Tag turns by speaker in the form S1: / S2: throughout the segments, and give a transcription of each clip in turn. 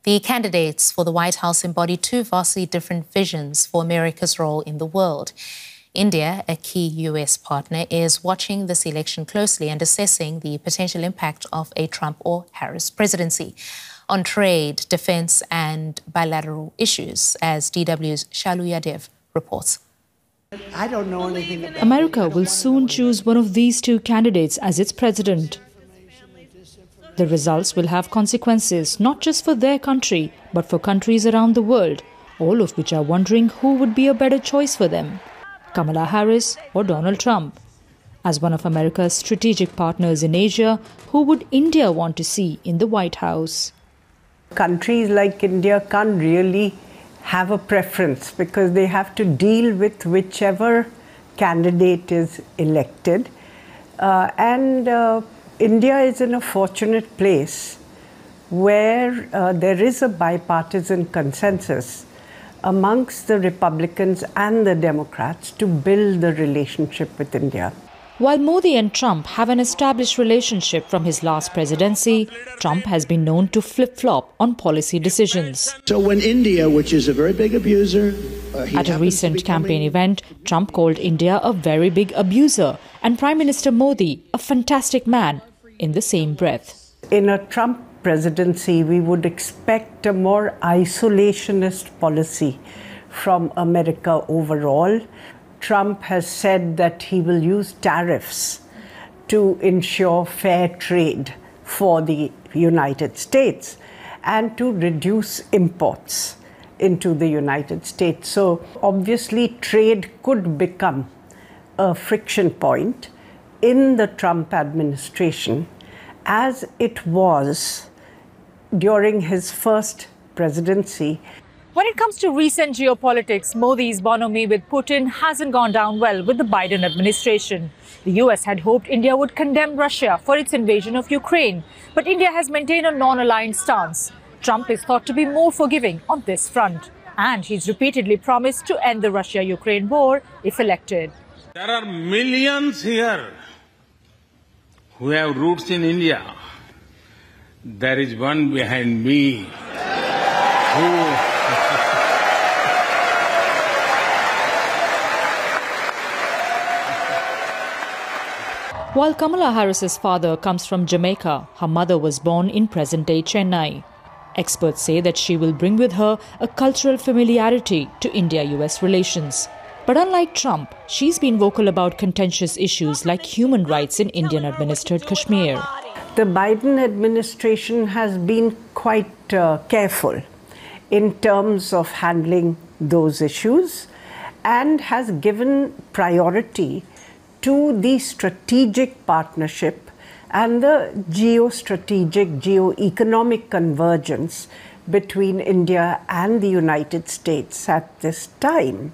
S1: The candidates for the White House embody two vastly different visions for America's role in the world. India, a key US partner, is watching this election closely and assessing the potential impact of a Trump or Harris presidency on trade, defense and bilateral issues, as DW's Shalu Yadev reports.
S2: I don't know anything about
S3: America will soon choose one of these two candidates as its president. The results will have consequences not just for their country, but for countries around the world, all of which are wondering who would be a better choice for them, Kamala Harris or Donald Trump. As one of America's strategic partners in Asia, who would India want to see in the White House?
S2: Countries like India can't really have a preference because they have to deal with whichever candidate is elected. India is in a fortunate place where there is a bipartisan consensus amongst the Republicans and the Democrats to build the relationship with India.
S3: While Modi and Trump have an established relationship from his last presidency, Trump has been known to flip-flop on policy decisions.
S4: So when India, which is a very big abuser...
S3: At a recent campaign event, Trump called India a very big abuser and Prime Minister Modi a fantastic man in the same breath.
S2: In a Trump presidency, we would expect a more isolationist policy from America overall. Trump has said that he will use tariffs to ensure fair trade for the United States and to reduce imports into the United States. So obviously trade could become a friction point in the Trump administration as it was during his first presidency.
S5: When it comes to recent geopolitics, Modi's bonhomie with Putin hasn't gone down well with the Biden administration. The US had hoped India would condemn Russia for its invasion of Ukraine, but India has maintained a non-aligned stance. Trump is thought to be more forgiving on this front, and he's repeatedly promised to end the Russia-Ukraine war if elected.
S6: There are millions here who have roots in India. There is one behind me who...
S3: While Kamala Harris's father comes from Jamaica, her mother was born in present-day Chennai. Experts say that she will bring with her a cultural familiarity to India-US relations. But unlike Trump, she's been vocal about contentious issues like human rights in Indian-administered Kashmir.
S2: The Biden administration has been quite careful in terms of handling those issues and has given priority to the strategic partnership and the geostrategic, geoeconomic convergence between India and the United States at this time.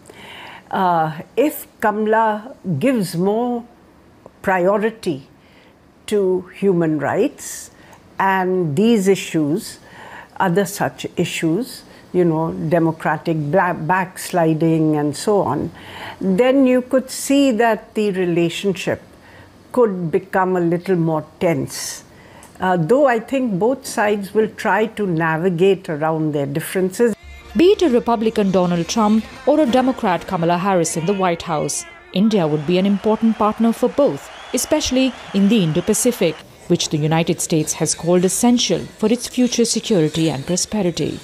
S2: If Kamala gives more priority to human rights and these issues, other such issues, democratic backsliding and so on, then you could see that the relationship could become a little more tense. Though I think both sides will try to navigate around their differences.
S3: Be it a Republican Donald Trump or a Democrat Kamala Harris in the White House, India would be an important partner for both, especially in the Indo-Pacific, which the United States has called essential for its future security and prosperity.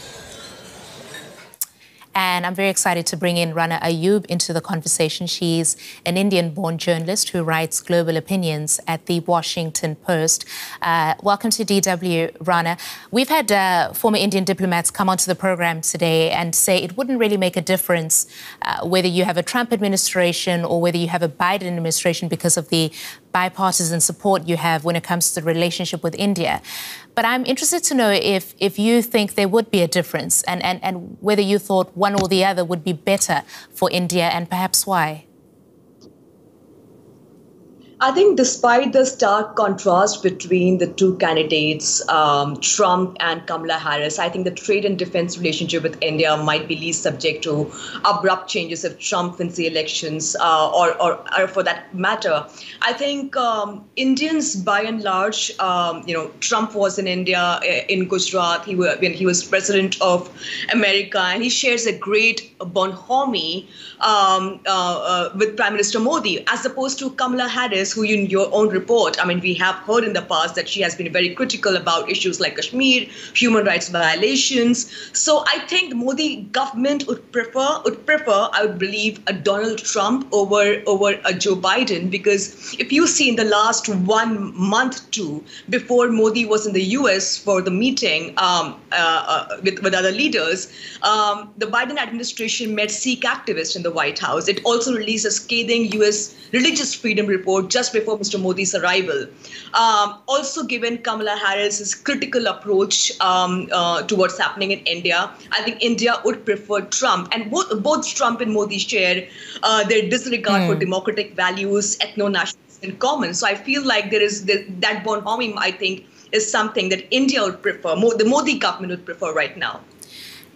S1: And I'm very excited to bring in Rana Ayyub into the conversation. She's an Indian-born journalist who writes global opinions at the Washington Post. Welcome to DW, Rana. We've had former Indian diplomats come onto the program today and say it wouldn't really make a difference whether you have a Trump administration or whether you have a Biden administration because of the bipartisan support you have when it comes to the relationship with India. But I'm interested to know if you think there would be a difference and whether you thought one or the other would be better for India and perhaps why.
S7: I think despite the stark contrast between the two candidates, Trump and Kamala Harris, I think the trade and defense relationship with India might be least subject to abrupt changes if Trump wins the elections, or for that matter. I think Indians, by and large, Trump was in India, in Gujarat, when he was president of America, and he shares a great bonhomie with Prime Minister Modi, as opposed to Kamala Harris, who in your own report, I mean, we have heard in the past that she has been very critical about issues like Kashmir, human rights violations. So I think the Modi government would prefer, I would believe, a Donald Trump over a Joe Biden, because if you see in the last 1 month too, before Modi was in the US for the meeting with other leaders, the Biden administration met Sikh activists in the White House. It also released a scathing US religious freedom report just before Mr. Modi's arrival. Also, given Kamala Harris's critical approach to what's happening in India, I think India would prefer Trump. And both Trump and Modi share their disregard for democratic values, ethno-nationalism in common. So I feel like there is that bonhomie, I think, is something that India would prefer, the Modi government would prefer right now.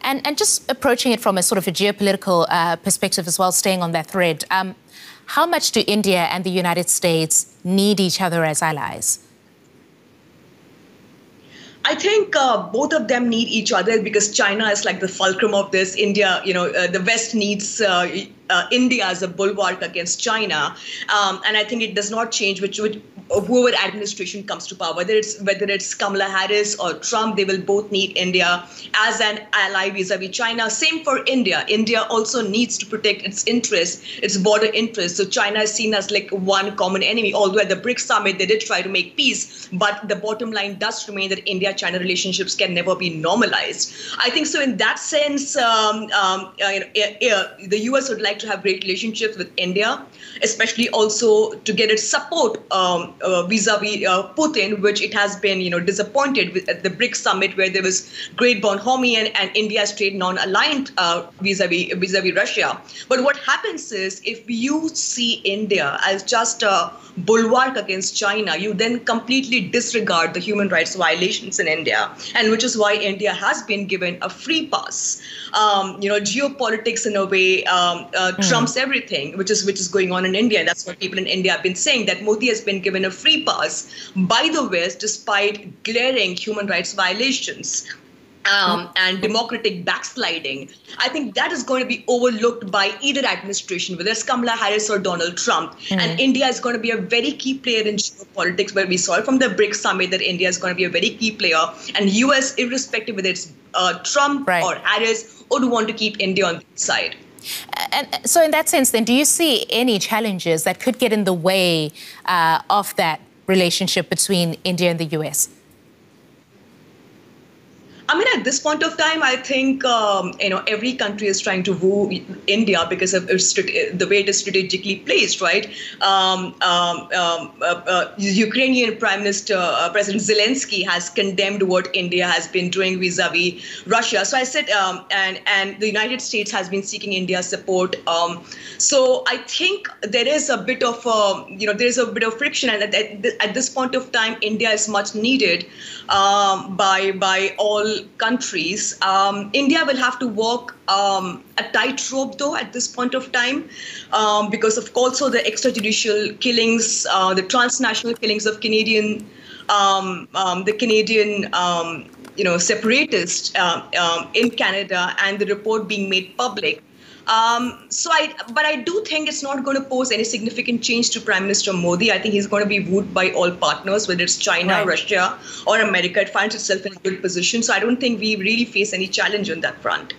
S1: And just approaching it from a sort of a geopolitical perspective as well, staying on that thread, how much do India and the United States need each other as allies?
S7: I think both of them need each other, because China is like the fulcrum of this. India, the West needs India as a bulwark against China, and I think it does not change whoever administration comes to power, whether it's Kamala Harris or Trump. They will both need India as an ally vis-a-vis China. Same for India. India also needs to protect its interests, its border interests. So China is seen as like one common enemy. Although at the BRICS summit they did try to make peace, but the bottom line does remain that India-China relationships can never be normalized. I think so. In that sense, the US would like to have great relationships with India, especially also to get its support vis-a-vis Putin, which it has been, disappointed with at the BRICS summit, where there was great bonhomie and India stayed non-aligned vis-a-vis Russia. But what happens is, if you see India as just a bulwark against China, you then completely disregard the human rights violations in India, and which is why India has been given a free pass. Geopolitics in a way trumps everything, which is going on in India. That's what people in India have been saying, that Modi has been given a free pass by the West despite glaring human rights violations. And democratic backsliding. I think that is going to be overlooked by either administration, whether it's Kamala Harris or Donald Trump. And India is going to be a very key player in geopolitics, where we saw from the BRICS summit that India is going to be a very key player. And US, irrespective whether it's Trump or Harris, would want to keep India on the side.
S1: And so in that sense, then, do you see any challenges that could get in the way of that relationship between India and the US?
S7: I mean, at this point of time, I think, every country is trying to woo India because of the way it is strategically placed, right? Ukrainian Prime Minister, President Zelensky, has condemned what India has been doing vis-a-vis Russia. So I said, and the United States has been seeking India's support. So I think there is a bit of, friction. And at this point of time, India is much needed by all countries. India will have to walk a tightrope, though, at this point of time, because of also the extrajudicial killings, the transnational killings of Canadian, separatists in Canada, and the report being made public. But I do think it's not going to pose any significant change to Prime Minister Modi. I think he's going to be wooed by all partners, whether it's China, Russia, or America. It finds itself in a good position. So I don't think we really face any challenge on that front.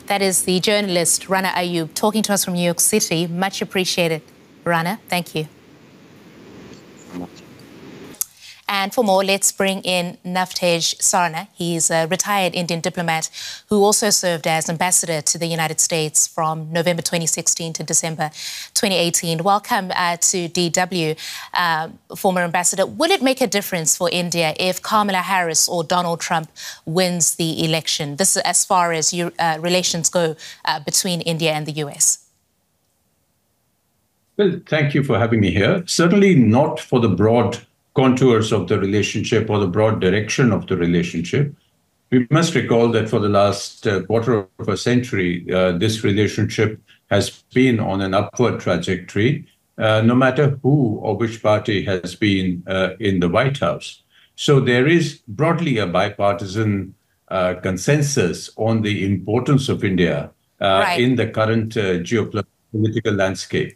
S1: That is the journalist Rana Ayyub talking to us from New York City. Much appreciated, Rana. Thank you. And for more, let's bring in Navtej Sarna. He's a retired Indian diplomat who also served as ambassador to the United States from November 2016 to December 2018. Welcome to DW, former ambassador. Will it make a difference for India if Kamala Harris or Donald Trump wins the election? This is as far as relations go between India and the US.
S8: Well, thank you for having me here. Certainly not for the broad contours of the relationship or the broad direction of the relationship. We must recall that for the last quarter of a century, this relationship has been on an upward trajectory, no matter who or which party has been in the White House. So there is broadly a bipartisan consensus on the importance of India in the current geopolitical landscape.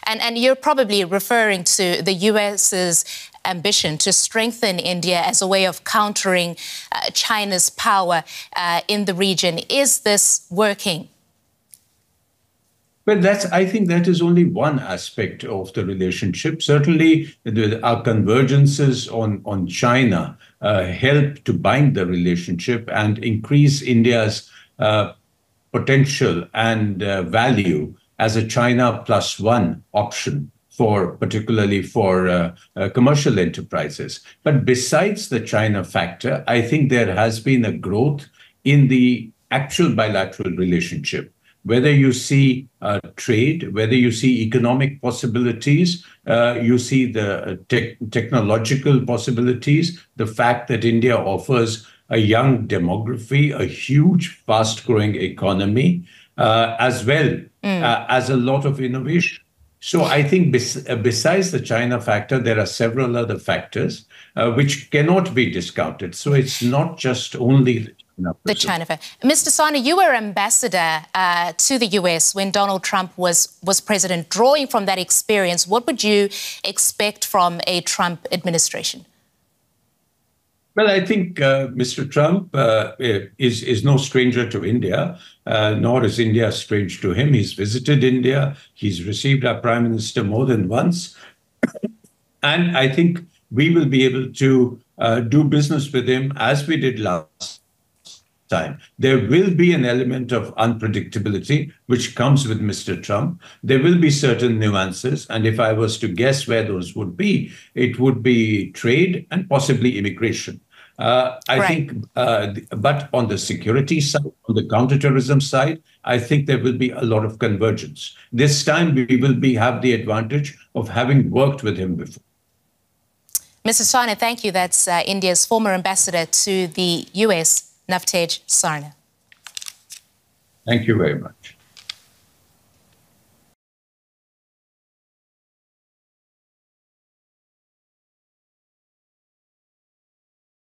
S1: And you're probably referring to the US's ambition to strengthen India as a way of countering China's power in the region. Is this working?
S8: Well, I think that is only one aspect of the relationship. Certainly, our convergences on China help to bind the relationship and increase India's potential and value as a China plus one option, particularly for commercial enterprises. But besides the China factor, I think there has been a growth in the actual bilateral relationship. Whether you see trade, whether you see economic possibilities, you see the technological possibilities, the fact that India offers a young demography, a huge, fast-growing economy, as well as a lot of innovation. So I think besides the China factor, there are several other factors which cannot be discounted. So it's not just only the
S1: China factor. Mr. Sarna, you were ambassador to the US when Donald Trump was president. Drawing from that experience, what would you expect from a Trump administration?
S8: Well, I think Mr. Trump is no stranger to India, nor is India strange to him. He's visited India. He's received our Prime Minister more than once. And I think we will be able to do business with him as we did last time. There will be an element of unpredictability which comes with Mr. Trump. There will be certain nuances. And if I was to guess where those would be, it would be trade and possibly immigration. I think, but on the security side, on the counterterrorism side, I think there will be a lot of convergence. This time we will have the advantage of having worked with him before.
S1: Mr. Sarna, thank you. That's India's former ambassador to the US, Navtej Sarna.
S8: Thank you very much.